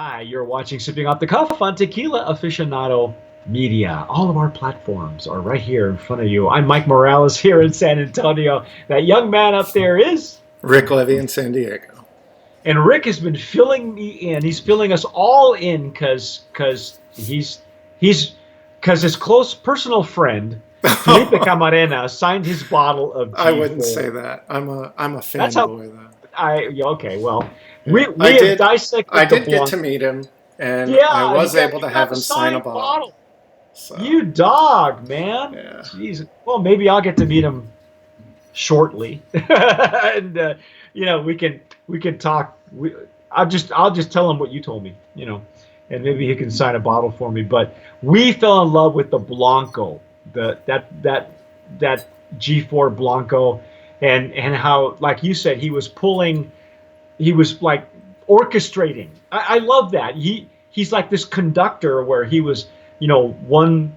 Hi, you're watching Sipping Off the Cuff on Tequila Aficionado Media. All of our platforms are right here in front of you. I'm Mike Morales here in San Antonio. That young man up there is, Rick Levy in San Diego. and Rick has been filling me in. He's filling us all in he's because his close personal friend Felipe Camarena signed his bottle of I wouldn't G4. say that. I'm a That's how fanboy though. okay. Well, Yeah, we have I dissected the did get Blanc. to meet him, and I Yeah, was able you to got have the him sign a signed bottle. bottle. So You dog, man. yeah, Jeez. Well, maybe I'll get to meet him shortly, and we can talk. I'll just tell him what you told me, and maybe he can sign a bottle for me. But we fell in love with the Blanco, that G4 Blanco, and how, like you said, he was like orchestrating. I love that. He's like this conductor where he was, one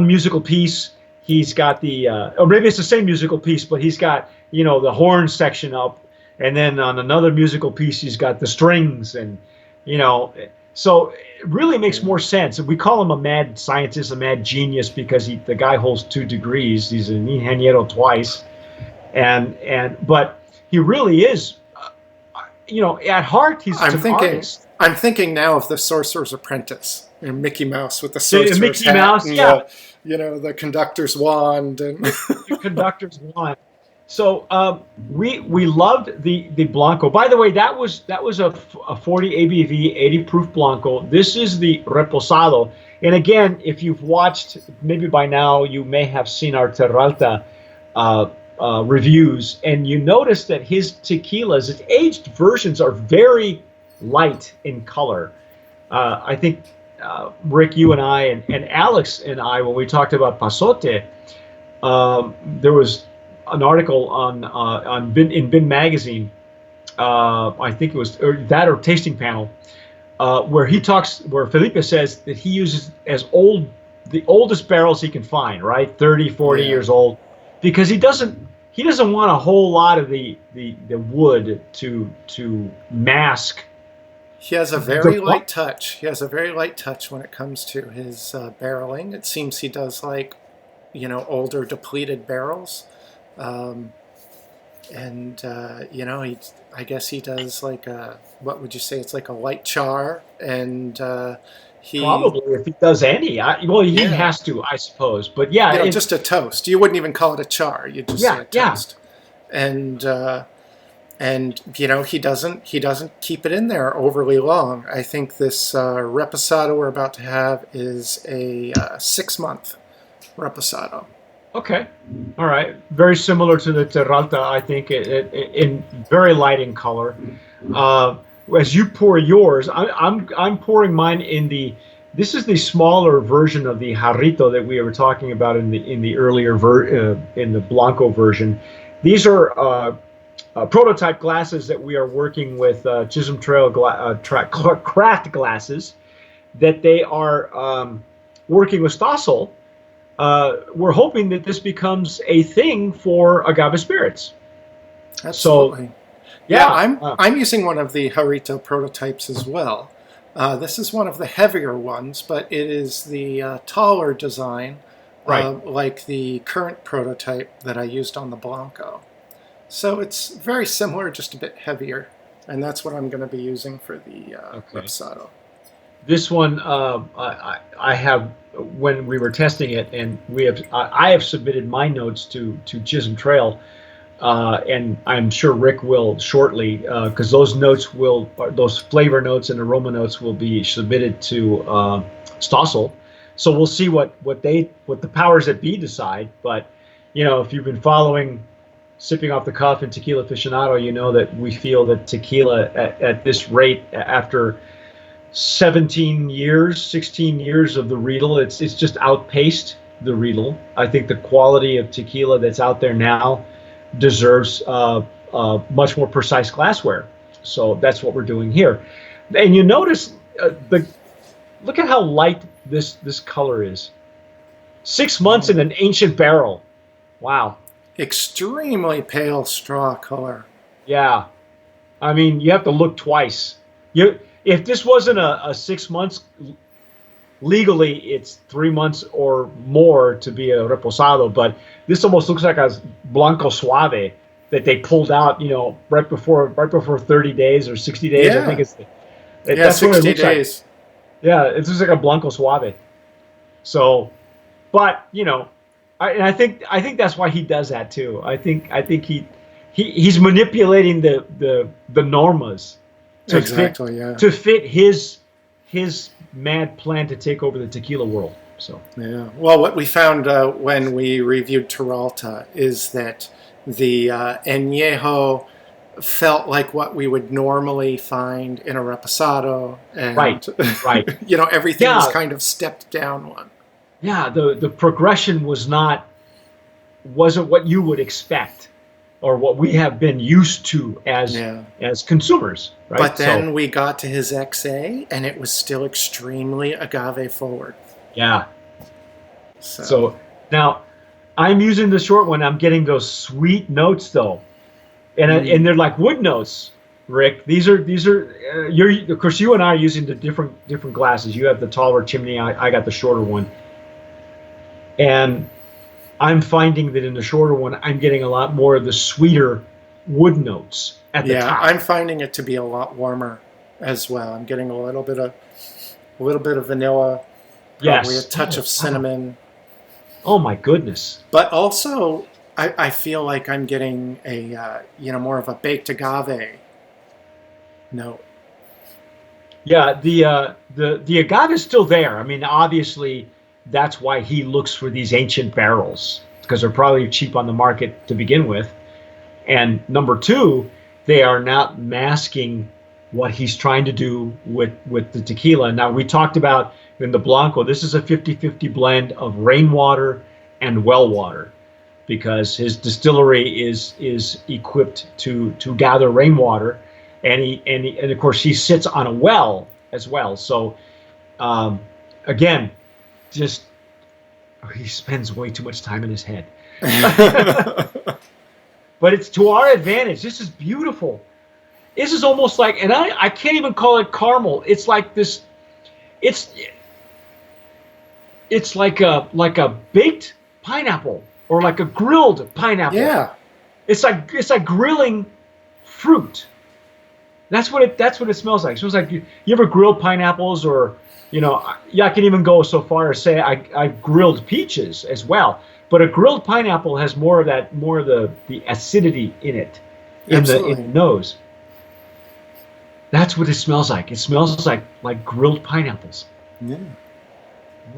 musical piece. He's got or maybe it's the same musical piece, but he's got the horn section up, and then on another musical piece he's got the strings, and you know, so it really makes yeah. more sense. And we call him a mad scientist, a mad genius, because the guy holds 2 degrees. He's an ingeniero twice, but he really is. At heart, he's I'm an thinking. artist. I'm thinking now of the Sorcerer's Apprentice. Mickey Mouse with the The sorcerer's Mickey hat Mouse, and yeah, the conductor's wand and the conductors want. So we loved the Blanco. By the way, that was a 40 ABV, 80 proof Blanco. This is the Reposado. And again, if you've watched, maybe by now you may have seen our Terralta reviews, and you notice that his tequilas, his aged versions, are very light in color. I think Rick, you and I, and Alex and I, when we talked about Pasote, there was an article in Bin magazine. I think it was or Tasting Panel, where Felipe says that he uses the oldest barrels he can find, right, 30, 40 yeah. years old, because he doesn't want a whole lot of the wood to mask He has a the very light touch. He has a very light touch when it comes to his barreling. It seems he does like, older depleted barrels. Um, and I guess he does like what would you say? It's like a light char, and he, probably, if he does any. Well, he yeah, has to, I suppose. But yeah, just a toast. You wouldn't even call it a char. You'd just say yeah, a yeah. toast, and he doesn't keep it in there overly long. I think this reposado we're about to have is a 6 month reposado. Okay, all right. Very similar to the Terralta, I think, in very light in color. Uh, as you pour yours, I'm pouring mine in the. This is the smaller version of the jarrito that we were talking about in the earlier in the Blanco version. These are prototype glasses that we are working with Chisholm Trail craft glasses that they are working with Stossel. We're hoping that this becomes a thing for agave spirits. So Absolutely. Yeah, yeah, I'm using one of the Harito prototypes as well. This is one of the heavier ones, but it is the taller design, right. like the current prototype that I used on the Blanco. So it's very similar, just a bit heavier, and that's what I'm going to be using for the Okay. Reposado. This one, I have, when we were testing it, and I have submitted my notes to Chisholm Trail, and I'm sure Rick will shortly, because those flavor notes and aroma notes will be submitted to Stossel. So we'll see what the powers that be decide. But if you've been following Sipping Off the Cuff and Tequila Aficionado, you know that we feel that tequila at this rate, after 17 years, 16 years of the Riedel, it's just outpaced the Riedel. I think the quality of tequila that's out there now deserves much more precise glassware. So that's what we're doing here. And you notice look at how light this color is. 6 months Yeah. in an ancient barrel. Wow. Extremely pale straw color. Yeah. I mean, you have to look twice. You if this wasn't a 6 months, legally it's 3 months or more to be a reposado, but this almost looks like a blanco suave that they pulled out, right before 30 days or 60 days. I think Yeah. Yeah, that's what it 60 looks like. days. Yeah, it looks like a blanco suave. So, but I think that's why he does that too. I think he's manipulating the normas to fit Exactly, yeah. to fit his mad plan to take over the tequila world. So Yeah. Well, what we found when we reviewed Peralta is that the añejo felt like what we would normally find in a reposado, right, and right, everything was yeah, kind of stepped down one. yeah. The progression wasn't what you would expect or what we have been used to Yeah. as consumers, right? But So then we got to his XA, and it was still extremely agave forward. yeah. So So now I'm using the short one. I'm getting those sweet notes though, and they're like wood notes. Rick, these are you're of course you and I are using the different glasses. You have the taller chimney. I got the shorter one, and I'm finding that in the shorter one I'm getting a lot more of the sweeter wood notes at the yeah, top. I'm finding it to be a lot warmer as well. I'm getting a little bit of vanilla, probably a Yes. touch Oh of wow. cinnamon, Oh my goodness. but also I feel like I'm getting a more of a baked agave note. Yeah, the agave is still there. I mean, obviously, that's why he looks for these ancient barrels because they're probably cheap on the market to begin with. And number two, they are not masking what he's trying to do with the tequila. Now, we talked about in the Blanco, this is a 50-50 blend of rainwater and well water because his distillery is equipped to gather rainwater, and of course he sits on a well as well. So um, again, just he spends way too much time in his head, but it's to our advantage. This is beautiful. This is almost like, and I can't even call it caramel. It's like this. It's it's like a baked pineapple or like a grilled pineapple. Yeah, It's like grilling fruit. That's what it smells like. It smells like you ever grilled pineapples, or yeah, I can even go so far as say I grilled peaches as well. But a grilled pineapple has more of the acidity in it, in the absolutely. nose. That's what it smells like. It smells like grilled pineapples. Yeah.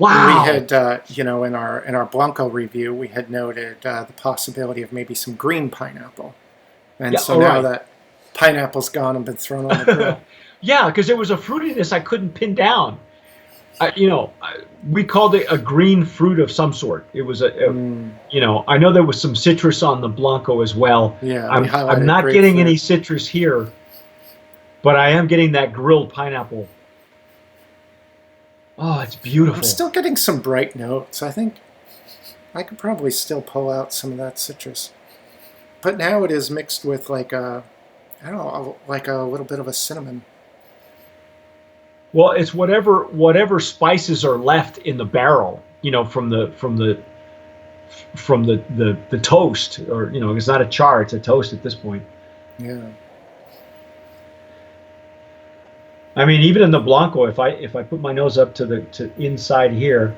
And we Wow. had, in our Blanco review, we had noted the possibility of maybe some green pineapple, and Yeah. so All now right. that pineapple's gone and been thrown on the grill. Yeah, because there was a fruitiness I couldn't pin down. We called it a green fruit of some sort. It was Mm, I know there was some citrus on the Blanco as well. yeah, we I'm highlighted not getting grapefruit. any citrus here, but I am getting that grilled pineapple. Oh, it's I'm beautiful. still getting some bright notes. I think I could probably still pull out some of that citrus, but now it is mixed with I don't know, like a little bit of a cinnamon. Well, it's whatever spices are left in the barrel, from the toast, or it's not a char, it's a toast at this point. Yeah. I mean, even in the Blanco, if I put my nose up to inside here,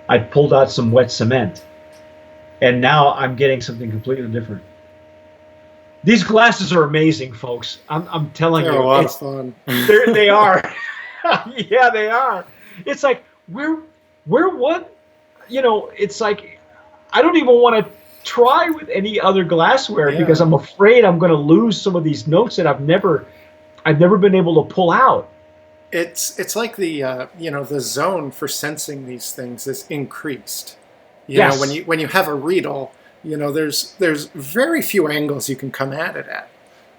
I pulled out some wet cement, and now I'm getting something completely different. These glasses are amazing, folks. I'm telling They're a you, lot of fun. they are. Yeah, they are. It's like where what it's like I don't even want to try with any other glassware because Yeah. I'm afraid I'm going to lose some of these notes that I've never been able to pull out. It's like the zone for sensing these things is increased. When Yes, you have a Riedel, there's very few angles you can come at it at.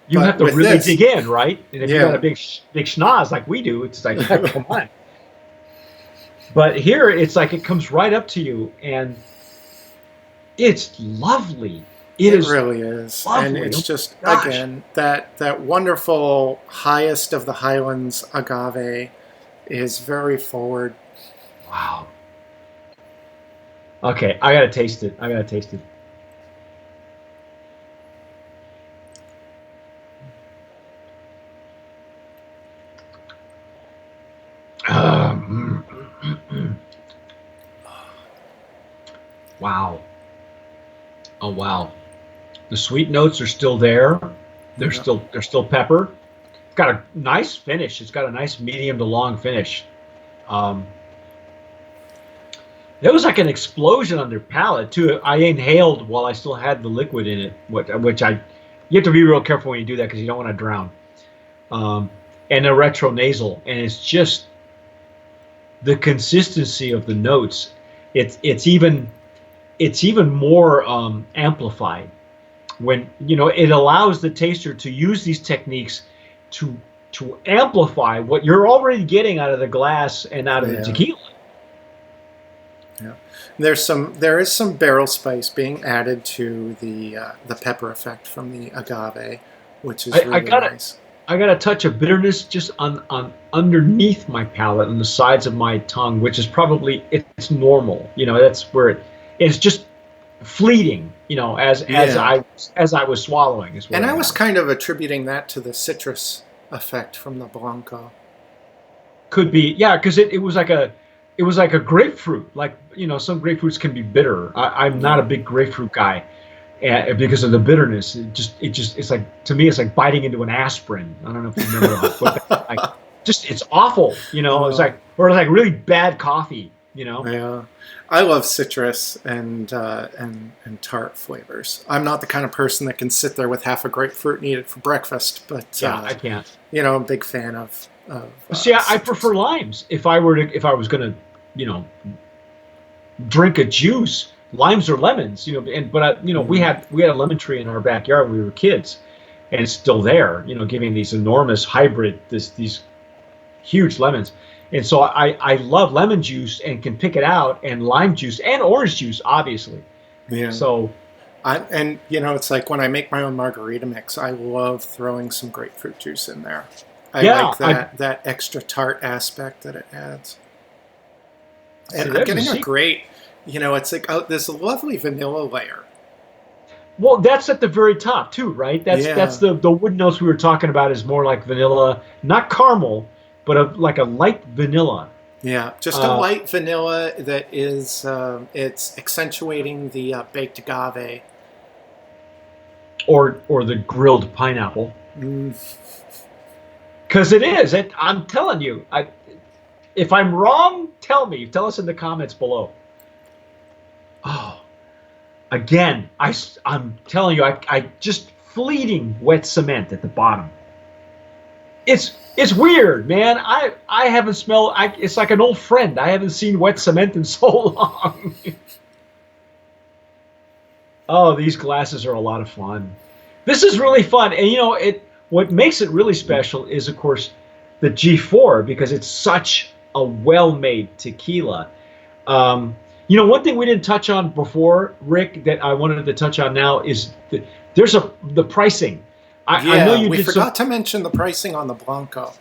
you have But to with really this, dig in, right? And if you got a yeah, big schnoz like we do, it's like come on. But here, it's like it comes right up to you, and it's lovely. It It is really is, and lovely. it's Oh just my gosh. again that wonderful highest of the highlands agave is very forward. Wow. Okay, I gotta taste it. I gotta taste it. Um, wow. Oh wow. The sweet notes are still there. Yeah, They're still pepper. It's got a nice finish. It's got a nice medium to long finish. Um, there was like an explosion on their palate too. I inhaled while I still had the liquid in it, which I you have to be real careful when you do that because you don't want to drown. Um, and a retronasal, and it's just the consistency of the notes. It's even more amplified when it allows the taster to use these techniques to amplify what you're already getting out of the glass and out of the yeah, tequila. yeah. There is some barrel spice being added to the pepper effect from the agave, which is I really got it. nice. I got a touch of bitterness just on underneath my palate and the sides of my tongue, which is probably it's normal. That's where it's just fleeting. Yeah, As I was swallowing is what and I I was got. kind of attributing that to the citrus effect from the blanco. Could be, yeah, because it was like a grapefruit. Like some grapefruits can be bitter. I'm not a Yeah. big grapefruit guy, because of the bitterness. It's like to me it's like biting into an aspirin. I don't know if you remember what that's like. Just it's awful. It's Uh, like or it's like really bad coffee. yeah, I love citrus and tart flavors. I'm not the kind of person that can sit there with half a grapefruit and eat it for breakfast, but Yeah, I can't. I'm a big fan of See, I citrus. prefer limes. If I was gonna you know drink a juice, limes or lemons. We Mm, had a lemon tree in our backyard when we were kids, and it's still there. Giving these enormous hybrid these huge lemons. And so I love lemon juice and can pick it out, and lime juice and orange juice, obviously. yeah, So and it's like when I make my own margarita mix, I love throwing some grapefruit juice in there. I yeah, like I that extra tart aspect that it adds. And see I'm there's a getting a secret. great, it's like this lovely vanilla layer. Well, that's at the very top too, right? That's Yeah, the wood notes we were talking about is more like vanilla, not caramel, but like a light vanilla. yeah, just a Uh, light vanilla that is it's accentuating the baked agave. or the grilled pineapple. Mm, Because it is. I'm telling you. If I'm wrong, tell me. Tell us in the comments below. Oh, again, I'm telling you, I just fleeting wet cement at the bottom. It's weird, man. I haven't smelled. It's like an old friend. I haven't seen wet cement in so long. Oh, these glasses are a lot of fun. This is really fun, and it. What makes it really special is, of course, the G4 because it's such a well-made tequila. Um, one thing we didn't touch on before, Rick, that I wanted to touch on now is the pricing. I know yeah, you we did some forgot to mention the pricing on the Blanco.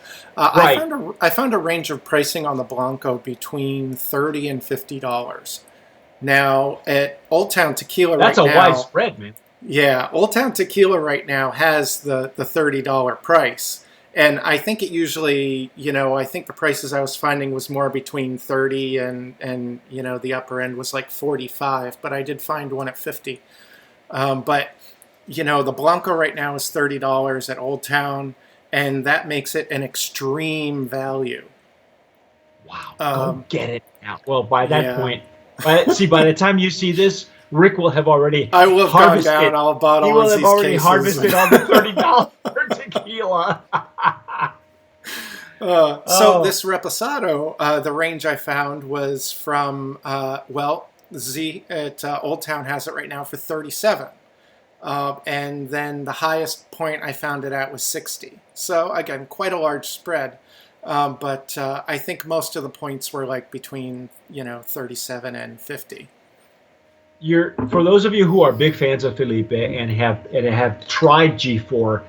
right. I found a range of pricing on the Blanco between $30 and $50. Now at Old Town Tequila That's right a wide now, spread, man. yeah, Old Town Tequila right now has the $30 price. And I think it usually, I think the prices I was finding was more between 30 and the upper end was like 45, but I did find one at 50. But the Blanco right now is $30 at Old Town, and that makes it an extreme value. Wow, go Um, get it now. Well, by that yeah, point, by the time you see this, Rick will have already I will have gone down. harvested. I'll have bought He all will of have these already cases. harvested all the $30 tequila. So Oh, this Reposado, the range I found was from Z at Old Town has it right now for 37, and then the highest point I found it at was 60. So again, quite a large spread, but I think most of the points were like between 37 and 50. you're for those of you who are big fans of Felipe and have tried G4,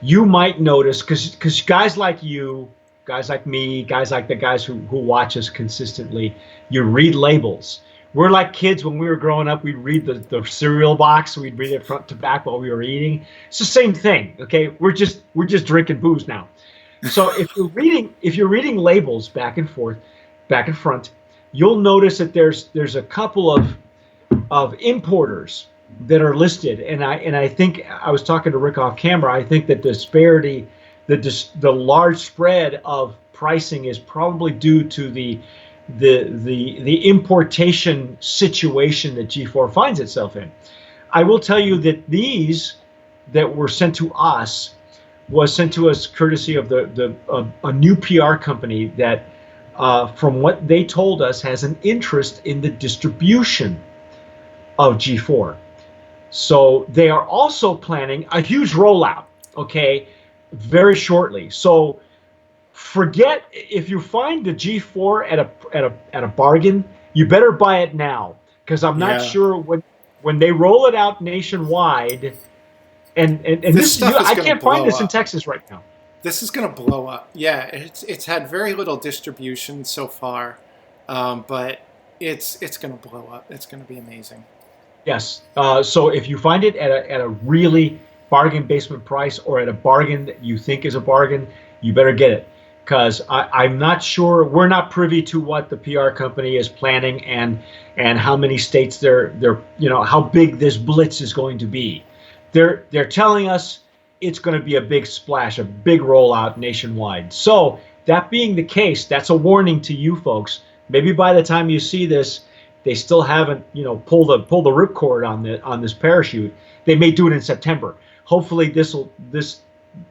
you might notice because guys like you, guys like me, guys like the guys who watch us consistently, you read labels. We're like kids when we were growing up. We'd read the cereal box. We'd read it front to back while we were eating. It's the same thing. Okay, we're just drinking booze now. So if you're reading labels back and forth, back and front, you'll notice that there's a couple of importers that are listed, and I think I was talking to Rick off camera. I think that disparity, the large spread of pricing is probably due to the importation situation that G4 finds itself in. I will tell you that these that were sent to us was sent to us courtesy of a new PR company that, from what they told us, has an interest in the distribution of G4. So they are also planning a huge rollout, okay, very shortly. So forget if you find the G4 at a bargain, you better buy it now because I'm not sure when they roll it out nationwide. And This stuff is I going to can't find blow this in up. Texas right now. This is going to blow up. Yeah, it's had very little distribution so far, but it's going to blow up. It's going to be amazing. Yes. So if you find it at a really bargain basement price or at a bargain that you think is a bargain, you better get it. Because I'm not sure, we're not privy to what the PR company is planning and how many states they're how big this blitz is going to be. They're telling us it's going to be a big splash, a big rollout nationwide. So that being the case, that's a warning to you folks. Maybe by the time you see this, they still haven't, pulled the ripcord on this parachute. They may do it in September. Hopefully this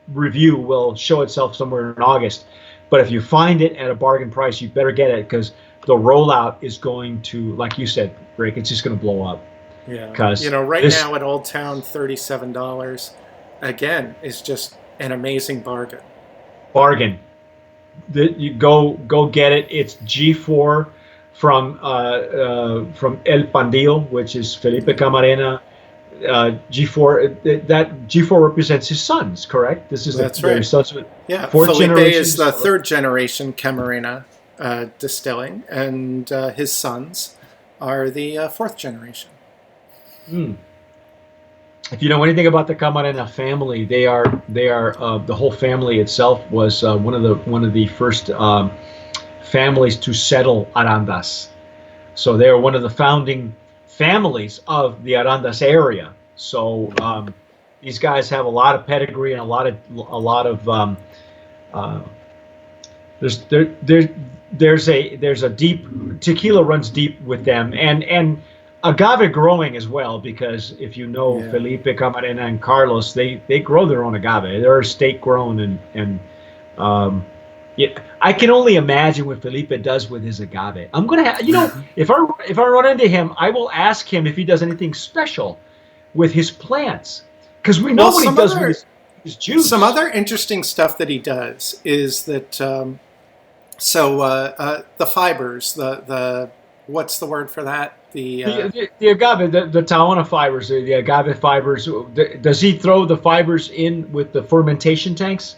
review will show itself somewhere in August. But if you find it at a bargain price, you better get it because the rollout is going to, like you said, Rick, it's just going to blow up. Yeah. Because right now at Old Town, $37 again is just an amazing bargain. Bargain. You go get it. It's G4 from El Pandillo, which is Felipe Camarena. G4 that G4 represents his sons, correct? That's right. Sons, fourth Felipe generation is the third generation Camarena distilling, and his sons are the fourth generation. If you know anything about the Camarena family, they are the whole family itself was one of the first families to settle Arandas. So they are one of the founding families of the Arandas area. So these guys have a lot of pedigree and a lot of there's a deep tequila runs deep with them and agave growing as well, because if you know Felipe Camarena and Carlos, they grow their own agave. They're state grown and I can only imagine what Felipe does with his agave. I'm gonna if I run into him, I will ask him if he does anything special with his plants, because we know what he does with his juice. Some other interesting stuff that he does is that the fibers, the what's the word for that? The agave, the Tahona fibers, the agave fibers. Does he throw the fibers in with the fermentation tanks?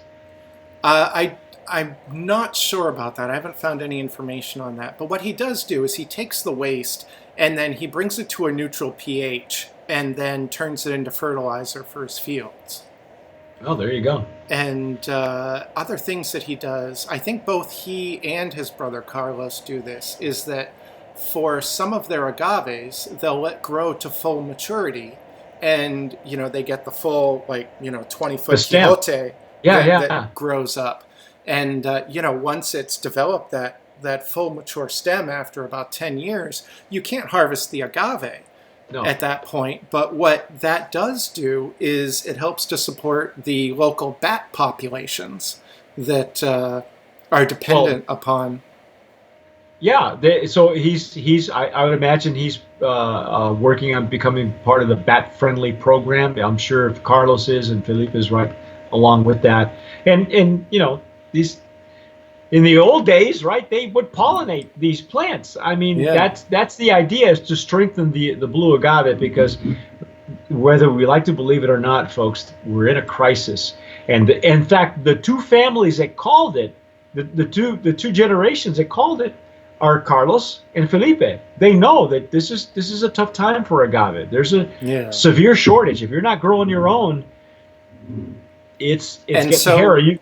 I'm not sure about that. I haven't found any information on that. But what he does do is he takes the waste and then he brings it to a neutral pH and then turns it into fertilizer for his fields. Oh, there you go. And other things that he does, I think both he and his brother Carlos do this, is that for some of their agaves, they'll let grow to full maturity. And, they get the full, 20-foot quixote that grows up. And, once it's developed that full mature stem after about 10 years, you can't harvest the agave at that point. But what that does do is it helps to support the local bat populations that are dependent upon. Yeah, so he's. I would imagine he's working on becoming part of the bat-friendly program. I'm sure if Carlos is and Felipe is right along with that, and these in the old days, right, they would pollinate these plants. I mean, Yeah. that's the idea, is to strengthen the blue agave, because whether we like to believe it or not, folks, we're in a crisis. And in fact, the two families that called it, the two generations that called it, are Carlos and Felipe. They know that this is a tough time for agave. There's a Yeah. severe shortage. If you're not growing your own, it's And getting hairy.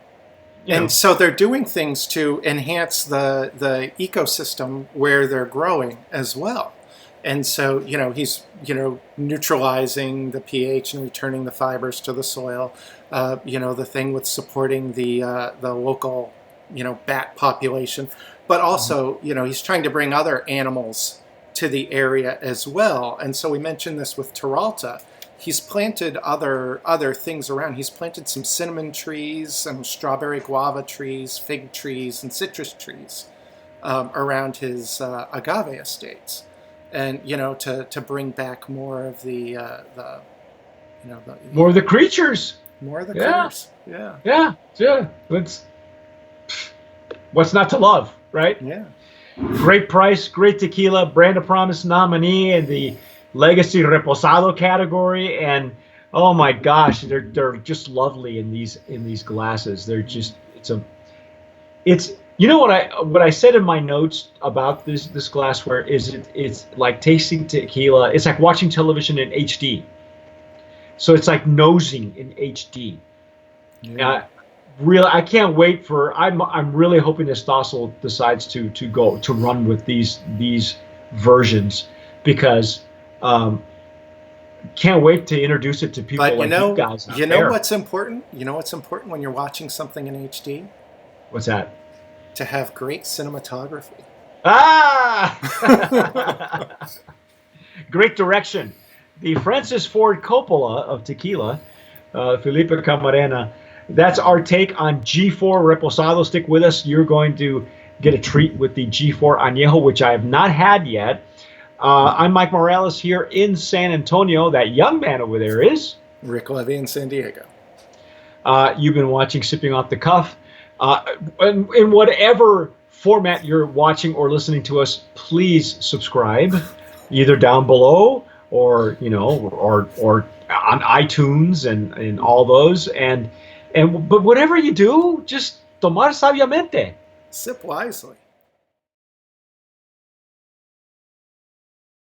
And so they're doing things to enhance the ecosystem where they're growing as well. And so, he's, neutralizing the pH and returning the fibers to the soil. The thing with supporting the local, bat population. But also, he's trying to bring other animals to the area as well. And so we mentioned this with Terralta. He's planted other things around. He's planted some cinnamon trees, some strawberry guava trees, fig trees, and citrus trees around his agave estates, and to bring back more of the more of the creatures. More of the critters. Yeah. Yeah. What's not to love, right? Yeah. Great price, great tequila, Brand of Promise nominee in the Legacy Reposado category, and oh my gosh, they're just lovely in these glasses. They're just it's what I said in my notes about this glassware is it's like tasting tequila. It's like watching television in HD. So it's like nosing in HD. Yeah. I can't wait for. I'm really hoping that Stossel decides to run with these versions, because can't wait to introduce it to people like you guys. You know what's important? You know what's important when you're watching something in HD? What's that? To have great cinematography. Great direction. The Francis Ford Coppola of tequila, Felipe Camarena. That's our take on G4 Reposado. Stick with us. You're going to get a treat with the G4 Añejo, which I have not had yet. I'm Mike Morales here in San Antonio. That young man over there is Rick Levy in San Diego. You've been watching Sipping Off the Cuff. In whatever format you're watching or listening to us, please subscribe, either down below or on iTunes and all those. But whatever you do, just tomar sabiamente. Sip wisely.